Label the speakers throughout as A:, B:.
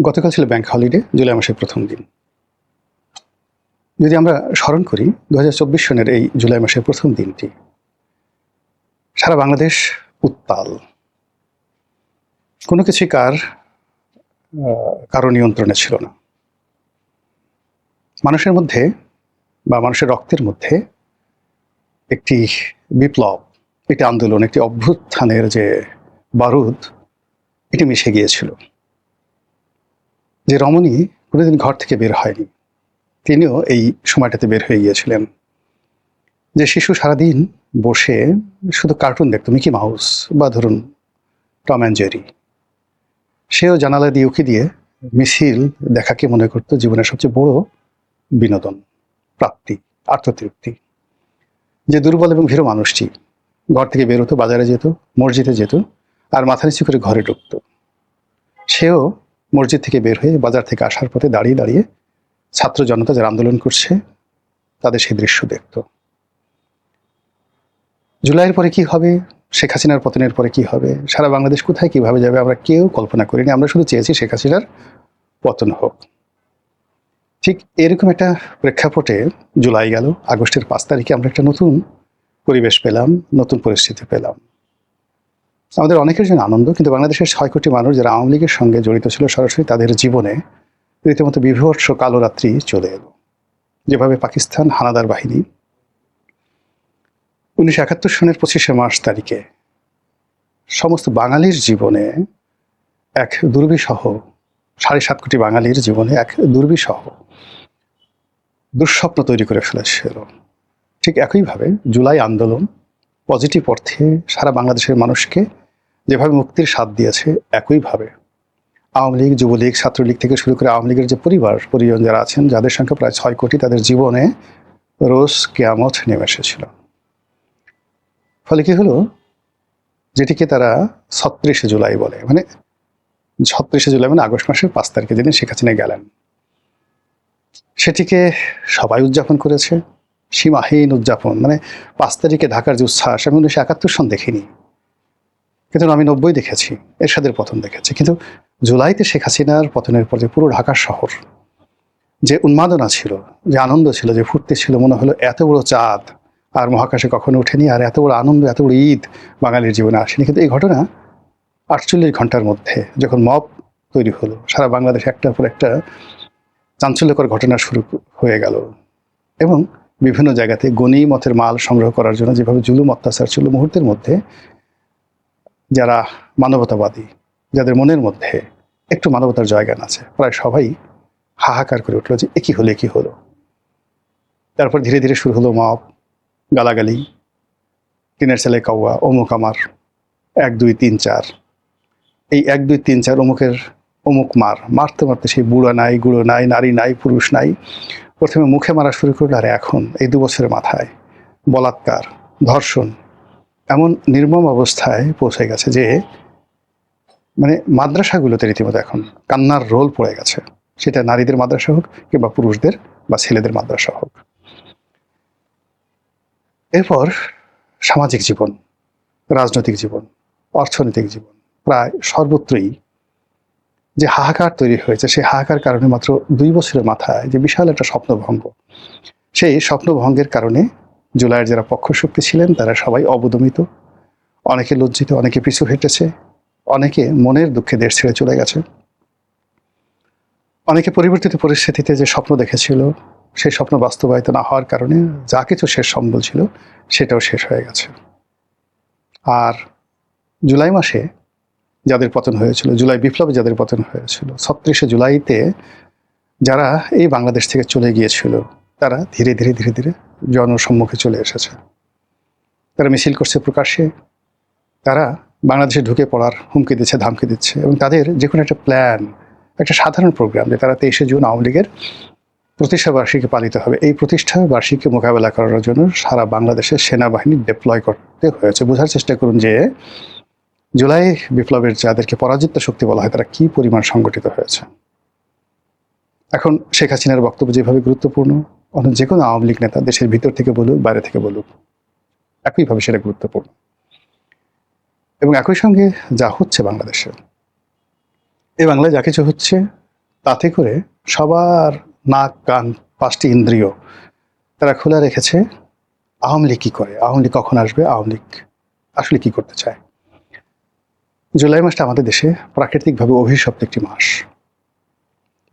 A: গতকাল ছিল bank holiday, July মাসের প্রথম দিন। যদি আমরা স্মরণ করি 2024 সনের এই জুলাই মাসের প্রথম দিনটি, সারা বাংলাদেশ উত্তাল। কোনো কিছুই কারো নিয়ন্ত্রণে ছিল না। মানুষের মধ্যে বা মানুষের রক্তের মধ্যে একটি বিপ্লব, একটি আন্দোলন, একটি অভ্যুত্থানের যে বারুদ, এটি মিশে গিয়েছিল। যে রমণী কোনোদিন ঘর থেকে বের হয়নি, তিনিও এই সময়টাতে বের হয়ে গিয়েছিলেন। যে শিশু সারাদিন বসে শুধু কার্টুন দেখত, মিকি মাউস বা ধরুন টম অ্যান্ড জেরি, সেও জানালা দিয়ে উকি দিয়ে মিছিল দেখাকে মনে করতো জীবনের সবচেয়ে বড় বিনোদন, প্রাপ্তি, আত্মতৃপ্তি। যে দুর্বল এবং ভীরু মানুষটি ঘর থেকে বের হতো, বাজারে যেত, মসজিদে যেত, আর মাথা নিচু করে ঘরে ঢুকতো, সেও মসজিদ থেকে বের হয়ে বাজার থেকে আসার পথে দাঁড়িয়ে দাঁড়িয়ে ছাত্র জনতা যারা আন্দোলন করছে তাদের সেই দৃশ্য দেখত। জুলাইয়ের পরে কি হবে, শেখ হাসিনার পতনের পরে কি হবে, সারা বাংলাদেশ কোথায় কিভাবে যাবে, আমরা কেউ কল্পনা করিনি। আমরা শুধু চেয়েছি শেখ হাসিনার পতন হোক। ঠিক এরকম একটা প্রেক্ষাপটে জুলাই গেল, আগস্টের 5 তারিখে আমরা একটা নতুন পরিবেশ পেলাম, নতুন পরিস্থিতি পেলাম। আমাদের অনেকের জন্য আনন্দ, কিন্তু বাংলাদেশের 6 কোটি মানুষ যারা আওয়ামী লীগের সঙ্গে জড়িত ছিল সরাসরি, তাদের জীবনে রীতিমতো বীভৎস কালো রাত্রি চলে এলো। যেভাবে পাকিস্তান হানাদার বাহিনী 1971 সনের 25শে মার্চ তারিখে সমস্ত বাঙালির জীবনে এক দুর্বিষহ, 7.5 কোটি বাঙালির জীবনে এক দুর্বিষহ দুঃস্বপ্ন তৈরি করে ফেলেছিল, ঠিক একইভাবে জুলাই আন্দোলন পজিটিভ অর্থে সারা বাংলাদেশের মানুষকে যেভাবে মুক্তির স্বাদ দিয়েছে, একইভাবে আওয়ামী লীগ, যুবলীগ, ছাত্রলীগ থেকে শুরু করে আওয়ামী লীগের যে পরিজন যারা আছেন, যাদের সংখ্যা প্রায় 6 কোটি, তাদের জীবনে রোজ কেয়ামত নেমে এসেছিল। ফলে কি হলো, যেটিকে তারা 36শে জুলাই বলে, মানে 36শে জুলাই মানে আগস্ট মাসের 5 তারিখে যেদিন শেখ হাসিনা গেলেন, সেটিকে সবাই উদযাপন করেছে, সীমাহীন উদযাপন। মানে 5 তারিখে ঢাকার যে উচ্ছ্বাস, আমি 1971 সন দেখিনি, কিন্তু আমি 90 দেখেছি, এরশাদের পতন দেখেছি। কিন্তু জুলাইতে শেখ হাসিনার পতনের পর যে পুরো ঢাকার শহর যে উন্মাদনা ছিল, যে আনন্দ ছিল, যে ফুর্তি ছিল, মনে হলো এত বড় চাঁদ আর মহাকাশে কখনো ওঠেনি, আর এত বড় আনন্দ, এত বড় ঈদ বাঙালির জীবনে আসেনি। কিন্তু এই ঘটনা 48 ঘন্টার মধ্যে যখন মব তৈরি হলো, সারা বাংলাদেশে একটার পর একটা চাঞ্চল্যকর ঘটনা শুরু হয়ে গেল, এবং বিভিন্ন জায়গাতে গনিমতের মাল সংগ্রহ করার জন্য যেভাবে জুলুম অত্যাচার ছিল, মুহূর্তের মধ্যে যারা মানবতাবাদী, যাদের মনের মধ্যে একটু মানবতার জায়গা আছে, প্রায় সবাই হাহাকার করে উঠলো যে একই হলো, একই হলো। তারপর ধীরে ধীরে শুরু হলো মব, গালাগালি, টিনের ছেলে কাউয়া, অমুক আমার, 1 2 3 4, এই 1 2 3 4 অমুক মারতে মারতে সেই বুড়া নাই, গুঁড়ো নাই, নারী নাই, পুরুষ নাই। প্রথমে মুখে মারা শুরু করলো, আর এখন এই 2 বছরের মাথায় বলাৎকার, ধর্ষণ, এমন নির্মম অবস্থায় পৌঁছে গেছে যে মানে মাদ্রাসাগুলোতে রীতিমতো এখন কান্নার রোল পড়ে গেছে, সেটা নারীদের মাদ্রাসা হোক কিংবা পুরুষদের বা ছেলেদের মাদ্রাসা হোক। এরপর সামাজিক জীবন, রাজনৈতিক জীবন, অর্থনৈতিক জীবন, প্রায় সর্বত্রই যে হাহাকার তৈরি হয়েছে, সেই হাহাকার কারণে মাত্র 2 বছরের মাথায় যে বিশাল একটা স্বপ্নভঙ্গ, সেই স্বপ্নভঙ্গের কারণে জুলাইয়ের যারা পক্ষশক্তি ছিলেন তারা সবাই অবদমিত, অনেকে লজ্জিত, অনেকে পিছু হেঁটেছে, অনেকে মনের দুঃখে দেশ ছেড়ে চলে গেছে, অনেকে পরিবর্তিত পরিস্থিতিতে যে স্বপ্ন দেখেছিল সেই স্বপ্ন বাস্তবায়িত না হওয়ার কারণে যা কিছু শেষ সম্বল ছিল সেটাও শেষ হয়ে গেছে। আর জুলাই মাসে যাদের পতন হয়েছিল, জুলাই বিপ্লবে যাদের পতন হয়েছিল, 36শে জুলাইতে যারা এই বাংলাদেশ থেকে চলে গিয়েছিল, তারা ধীরে ধীরে ধীরে ধীরে জনসম্মুখে চলে এসেছে। তারা মিছিল করছে প্রকাশ্যে, তারা বাংলাদেশে ঢুকে পড়ার হুমকি দিচ্ছে, ধামকি দিচ্ছে, এবং তাদের যে কোনো একটা প্ল্যান, একটা সাধারণ প্রোগ্রাম যে তারা 23শে জুন আওয়ামী লীগের প্রতিষ্ঠা বার্ষিকী পালিত হবে, এই প্রতিষ্ঠা বার্ষিকী মোকাবেলা করার জন্য সারা বাংলাদেশের সেনাবাহিনী ডিপ্লয় করতে হয়েছে। বোঝার চেষ্টা করুন যে জুলাই বিপ্লবের যাদেরকে পরাজিত শক্তি বলা হয়, তারা কি পরিমাণ সংগঠিত হয়েছে। এখন শেখ হাসিনার বক্তব্য যেভাবে গুরুত্বপূর্ণ, অন্য যে কোনো আওয়ামী লীগ নেতা দেশের ভিতর থেকে বলুক, বাইরে থেকে বলুক, একইভাবে সেটা গুরুত্বপূর্ণ। এবং একই সঙ্গে যা হচ্ছে বাংলাদেশে, এই বাংলায় যা কিছু হচ্ছে তাতে করে সবার নাক কান 5টি ইন্দ্রিয় তারা খোলা রেখেছে। আওয়ামী লীগ কী করে, আওয়ামী লীগ কখন আসবে, আওয়ামী লীগ আসলে কী করতে চায়। জুলাই মাসটা আমাদের দেশে প্রাকৃতিকভাবে অভিশপ্ত একটি মাস।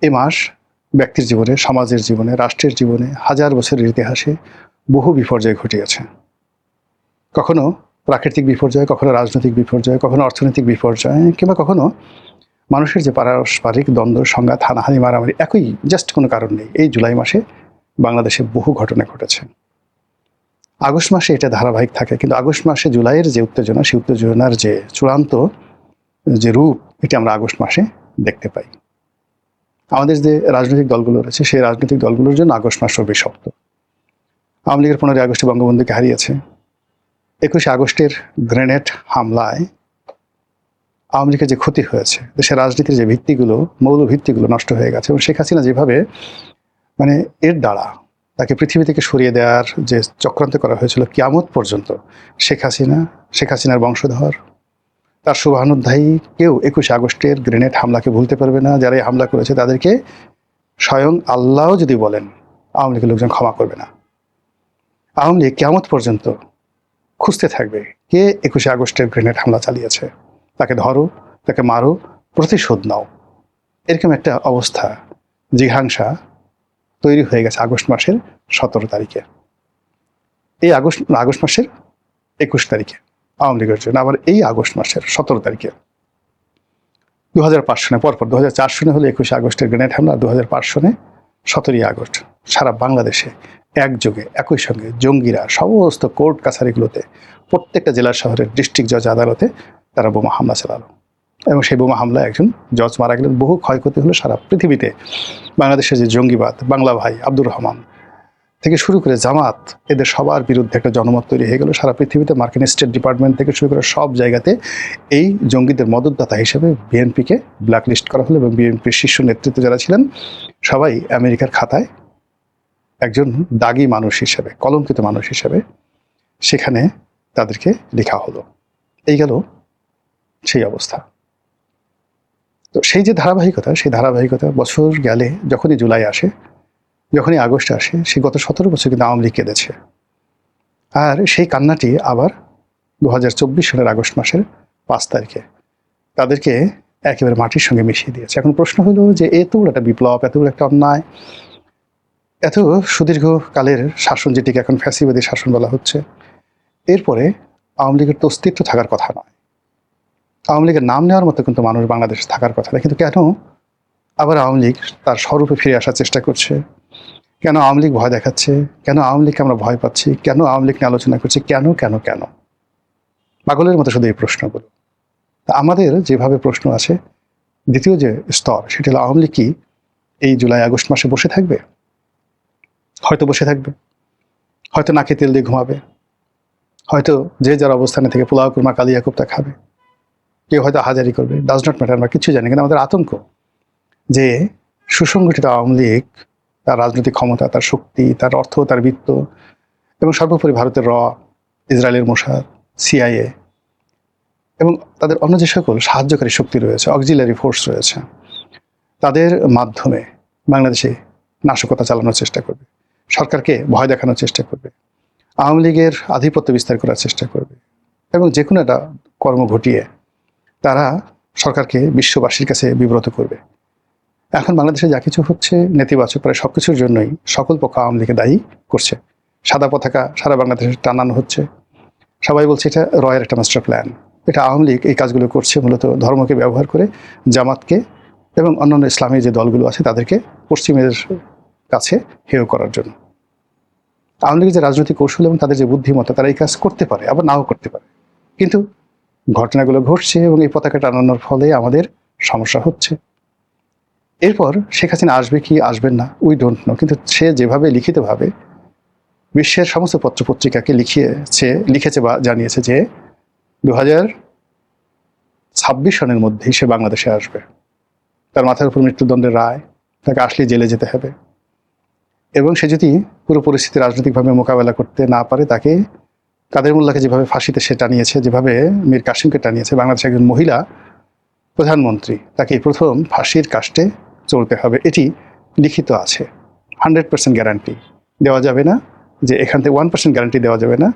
A: এই মাস ব্যক্তির জীবনে, সমাজের জীবনে, রাষ্ট্রের জীবনে হাজার বছরের ইতিহাসে বহু বিপর্যয় ঘটিয়েছে। কখনো প্রাকৃতিক বিপর্যয়, কখনো রাজনৈতিক বিপর্যয়, কখনো অর্থনৈতিক বিপর্যয়, কিংবা কখনো মানুষের যে পারস্পরিক দ্বন্দ্ব, সংঘাত, হানাহানি, মারামারি, একই জাস্ট কোনো কারণ নেই। এই জুলাই মাসে বাংলাদেশে বহু ঘটনা ঘটেছে। আগস্ট মাসে এটা ধারাবাহিক থাকে, কিন্তু আগস্ট মাসে জুলাইয়ের যে উত্তেজনা, সেই উত্তেজনার যে চূড়ান্ত যে রূপ, এটি আমরা আগস্ট মাসে দেখতে পাই। আমাদের যে রাজনৈতিক দলগুলো রয়েছে, সেই রাজনৈতিক দলগুলোর জন্য আগস্ট মাস অভিশপ্ত। আওয়ামী লীগের 15 আগস্টে বঙ্গবন্ধুকে হারিয়েছে। 21 আগস্টের গ্রেনেড হামলায় আওয়ামী লীগের যে ক্ষতি হয়েছে, দেশের রাজনীতির যে ভিত্তিগুলো, মৌল ভিত্তিগুলো নষ্ট হয়ে গেছে। এবং শেখ হাসিনা যেভাবে এর দ্বারা তাকে পৃথিবী থেকে সরিয়ে দেওয়ার যে চক্রান্ত করা হয়েছিল কিয়ামত পর্যন্ত, শেখ হাসিনার বংশধর, তার শুভানুধ্যায়ী কেউ 21 আগস্টের গ্রেনেড হামলাকে ভুলতে পারবে না। যারা এই হামলা করেছে তাদেরকে স্বয়ং আল্লাহ যদি বলেন, আওয়ামী লীগের লোকজন ক্ষমা করবে না। আওয়ামী লীগ কিয়ামত পর্যন্ত খুঁজতে থাকবে কে 21 আগস্টের গ্রেনেড হামলা চালিয়েছে, তাকে ধরো, তাকে মারো, প্রতিশোধ নাও। এরকম একটা অবস্থা, জিঘাংসা তৈরি হয়ে গেছে আগস্ট মাসের 17 তারিখে। এই আগস্ট মাসের 21 তারিখে আওয়ামী লীগের জন্য, আবার এই আগস্ট মাসের 17 তারিখে 2005 সনে, পরপর 2004 সনে হলো 21 আগস্টের গ্রেনেড হামলা, 2005 সনে 17 আগস্ট সারা বাংলাদেশে একযোগে একই সঙ্গে জঙ্গিরা সমস্ত কোর্ট কাছারিগুলোতে, প্রত্যেকটা জেলা শহরের ডিস্ট্রিক্ট জজ আদালতে তারা বোমা হামলা চালালো। এবং সেই বোমা হামলায় একজন জজ মারা গেলেন। বহু ক্ষয়ক্ষতি হলো সারা পৃথিবীতে। বাংলাদেশের যে জঙ্গিবাদ, বাংলা ভাই, আব্দুর রহমান থেকে শুরু করে জামাত, এদের সবার বিরুদ্ধে একটা জনমত তৈরি হয়ে গেল সারা পৃথিবীতে। মার্কিন স্টেট ডিপার্টমেন্ট থেকে শুরু করে সব জায়গাতে এই জঙ্গিদের মদতদাতা হিসেবে বিএনপিকে ব্ল্যাকলিস্ট করা হলো। এবং বিএনপির শীর্ষ নেতৃত্বে যারা ছিলেন সবাই আমেরিকার খাতায় একজন দাগী মানুষ হিসেবে, কলঙ্কিত মানুষ হিসেবে সেখানে তাদেরকে লেখা হলো। এই গেল সেই অবস্থা। তো সেই যে ধারাবাহিকতা, সেই ধারাবাহিকতা বছর গেলে, যখনই জুলাই আসে, যখনই আগস্ট আসে, সেই গত 17 বছর কিন্তু আওয়ামী লীগ কেঁদেছে। আর সেই কান্নাটি আবার 2024 সালের আগস্ট মাসের 5 তারিখে তাদেরকে একেবারে মাটির সঙ্গে মিশিয়ে দিয়েছে। এখন প্রশ্ন হলো যে এত বড় একটা বিপ্লব, এত বড় একটা অন্যায়, এত সুদীর্ঘকালের শাসন, যেটিকে এখন ফ্যাসিবাদী শাসন বলা হচ্ছে, এরপরে আওয়ামী লীগের তো অস্তিত্ব থাকার কথা নয়। আওয়ামী লীগের নাম নেওয়ার মতো কিন্তু মানুষ বাংলাদেশে থাকার কথা না। কিন্তু কেন আবার আওয়ামী লীগ তার স্বরূপে ফিরে আসার চেষ্টা করছে? কেন আওয়ামী লীগ ভয় দেখাচ্ছে? কেন আওয়ামী লীগকে আমরা ভয় পাচ্ছি? কেন আওয়ামী লীগ নিয়ে আলোচনা করছি? কেন কেন কেন পাগলের মতো শুধু এই প্রশ্নগুলো। আমাদের যেভাবে প্রশ্ন আছে, দ্বিতীয় যে স্তর, সেটা হলো আওয়ামী লীগ কি এই জুলাই আগস্ট মাসে বসে থাকবে? হয়তো বসে থাকবে, হয়তো নাকে তেল দিয়ে ঘুমাবে, হয়তো যে যার অবস্থানে থেকে পোলাও কুরমা কালিয়া কোপ্তা খাবে, কেউ হয়তো হাজারি করবে, ডাজ নট ম্যাটার, আমরা কিছু জানি। কিন্তু আমাদের আতঙ্ক যে সুসংগঠিত আওয়ামী লীগ তার রাজনৈতিক ক্ষমতা, তার শক্তি, তার অর্থ, তার বিত্ত, এবং সর্বোপরি ভারতের ইসরায়েলের মোসাদ, সিআইএ এবং তাদের অন্য যে সকল সাহায্যকারী শক্তি রয়েছে, অক্সিলারি ফোর্স রয়েছে, তাদের মাধ্যমে বাংলাদেশে নাশকতা চালানোর চেষ্টা করবে, সরকারকে ভয় দেখানোর চেষ্টা করবে, আওয়ামী লীগের আধিপত্য বিস্তার করার চেষ্টা করবে, এবং যে কোনো একটা কর্ম ঘটিয়ে তারা সরকারকে বিশ্ববাসীর কাছে বিব্রত করবে। এখন বাংলাদেশে যা কিছু হচ্ছে নেতিবাচক, প্রায় সব কিছুর জন্যই সকল পক্ষ আওয়ামী লীগকে দায়ী করছে। সাদা পতাকা সারা বাংলাদেশে টানানো হচ্ছে, সবাই বলছে এটা রয়ের একটা মাস্টার প্ল্যান। এটা আওয়ামী লীগ এই কাজগুলো করছে মূলত ধর্মকে ব্যবহার করে, জামাতকে এবং অন্যান্য ইসলামী যে দলগুলো আছে তাদেরকে পশ্চিমের কাছে হেয় করার জন্য। আওয়ামী লীগের যে রাজনৈতিক কৌশল এবং তাদের যে বুদ্ধিমত্তা, তারা এই কাজ করতে পারে, আবার নাও করতে পারে। কিন্তু ঘটনাগুলো ঘটছে এবং এই পতাকা টানানোর ফলে আমাদের সমস্যা হচ্ছে। এরপর শেখ হাসিনা আসবে কি আসবেন না, উই ডোন্ট নো। কিন্তু সে যেভাবে লিখিতভাবে বিশ্বের সমস্ত পত্রপত্রিকাকে লিখেছে বা জানিয়েছে যে 2026 সনের মধ্যেই সে বাংলাদেশে আসবে। তার মাথার উপর মৃত্যুদণ্ডের রায়, তাকে আসলে জেলে যেতে হবে, এবং সে যদি পুরো পরিস্থিতি রাজনৈতিকভাবে মোকাবেলা করতে না পারে, তাকে কাদের মোল্লাকে যেভাবে ফাঁসিতে সে টানিয়েছে, যেভাবে মীর কাসিমকে টানিয়েছে, বাংলাদেশের একজন মহিলা প্রধানমন্ত্রী তাকে প্রথম ফাঁসির কাস্টে চলতে হবে, এটি লিখিত আছে। 100% গ্যারান্টি দেওয়া যাবে না, যে এখান থেকে 1% গ্যারান্টি দেওয়া যাবে না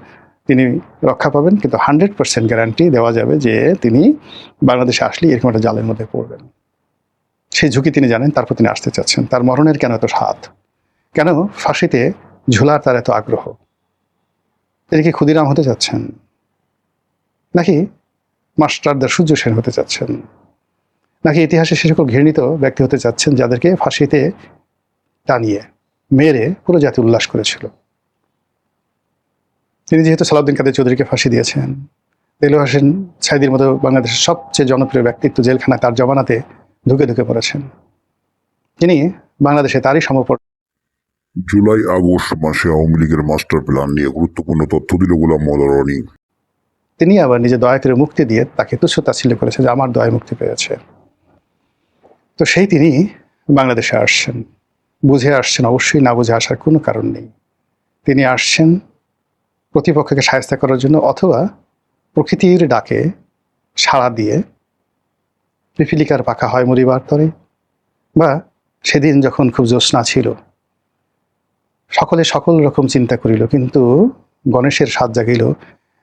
A: তিনি রক্ষা পাবেন, কিন্তু 100% গ্যারান্টি দেওয়া যাবে যে তিনি বাংলাদেশে আসলে এরকম একটা জালের মধ্যে পড়বেন। সেই ঝুঁকি তিনি জানেন, তারপর তিনি আসতে চাচ্ছেন। তার মরণের কেন এত স্বাদ, কেন ফাঁসিতে ঝুলার তার এত আগ্রহ? তিনি কি ক্ষুদিরাম হতে চাচ্ছেন, নাকি মাস্টারদার সূর্য সেন হতে চাচ্ছেন, নাকি ইতিহাসে সে সকল ঘৃণিত ব্যক্তি হতে চাচ্ছেন যাদেরকে ফাঁসিতে টানিয়ে মেরে পুরো জাতি উল্লাস করেছিল? তিনি যেহেতু সালাউদ্দিন কাদের চৌধুরীকে ফাঁসি দিয়েছেন, দেলোয়ার হোসেন সাইদির মতো বাংলাদেশের সবচেয়ে জনপ্রিয় ব্যক্তিত্ব জেলখানায় তার জমানাতে ঢুকে ঢুকে পড়েছেন, তিনি বাংলাদেশে তারই সমপর।
B: জুলাই আগস্ট মাসে আওয়ামী লীগের মাস্টার প্ল্যান নিয়ে গুরুত্বপূর্ণ তথ্য দিল গোলাম মোহাম্মদ রনি।
A: তিনি আবার নিজে দয়া করে মুক্তি দিয়ে তাকে তুচ্ছ তাচ্ছিল্য করেছে যে আমার দয়া মুক্তি পেয়েছে। তো সেই তিনি বাংলাদেশে আসছেন, বুঝে আসছেন, অবশ্যই না বুঝে আসার কোনো কারণ নেই। তিনি আসছেন প্রতিপক্ষকে সাহায্য করার জন্য, অথবা প্রকৃতির ডাকে সাড়া দিয়ে পিপিলিকার পাখা হয় মরিবার তরে, বা সেদিন যখন খুব জ্যোৎস্না ছিল, সকলে সকল রকম চিন্তা করিল কিন্তু গণেশের স্বাদ জাগিল,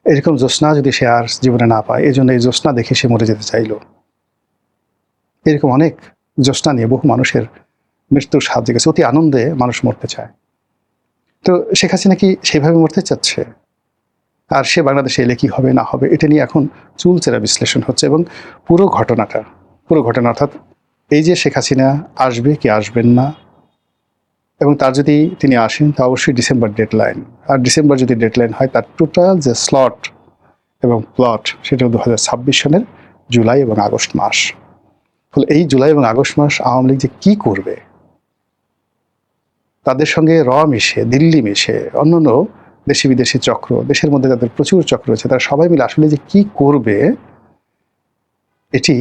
A: এরকম জ্যোৎস্না যদি সে আর জীবনে না পায়, এই জন্য এই জ্যোৎস্না দেখে সে মরে যেতে চাইল। এরকম অনেক জ্যোৎস্না নিয়ে বহু মানুষের মৃত্যুর স্বাদ জেগেছে, অতি আনন্দে মানুষ মরতে চায়। তো শেখ হাসিনা কি সেইভাবে মরতে চাচ্ছে? আর সে বাংলাদেশে এলে কি হবে না হবে, এটা নিয়ে এখন চুলচেরা বিশ্লেষণ হচ্ছে। এবং পুরো ঘটনা অর্থাৎ এই যে শেখ হাসিনা আসবে কি আসবেন না, এবং তার যদি তিনি আসেন তা অবশ্যই ডিসেম্বর ডেডলাইন, আর ডিসেম্বর যদি ডেডলাইন হয় তার টোটাল যে স্লট এবং প্লট সেটা 2026 সনের জুলাই এবং আগস্ট মাস। ফলে এই জুলাই এবং আগস্ট মাস আওয়ামী লীগ যে কী করবে, তাদের সঙ্গে মিশে, দিল্লি মিশে, অন্যান্য দেশি বিদেশি চক্র, দেশের মধ্যে তাদের প্রচুর চক্র রয়েছে, তারা সবাই মিলে আসলে যে কী করবে, এটি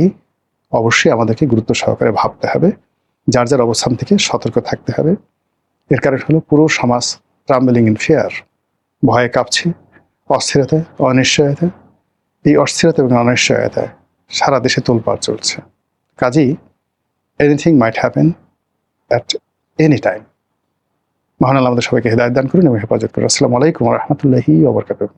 A: অবশ্যই আমাদেরকে গুরুত্ব সহকারে ভাবতে হবে, যার যার অবস্থান থেকে সতর্ক থাকতে হবে। এর কারণ হলো পুরো সমাজ ট্রাম্বলিং ইন ফিয়ার, ভয়ে কাঁপছে, অস্থিরতা, অনিশ্চয়তা। এই অস্থিরতা এবং অনিশ্চয়তায় সারা দেশে তোলপাড় চলছে। কাজেই anything might happen at any time. মহান আল্লাহ আমাদের সবাইকে হিদায়াত দান করুন এবং হেফাজত করুন। আসসালামু আলাইকুম ওয়া রাহমাতুল্লাহি ওয়া বারাকাতুহু।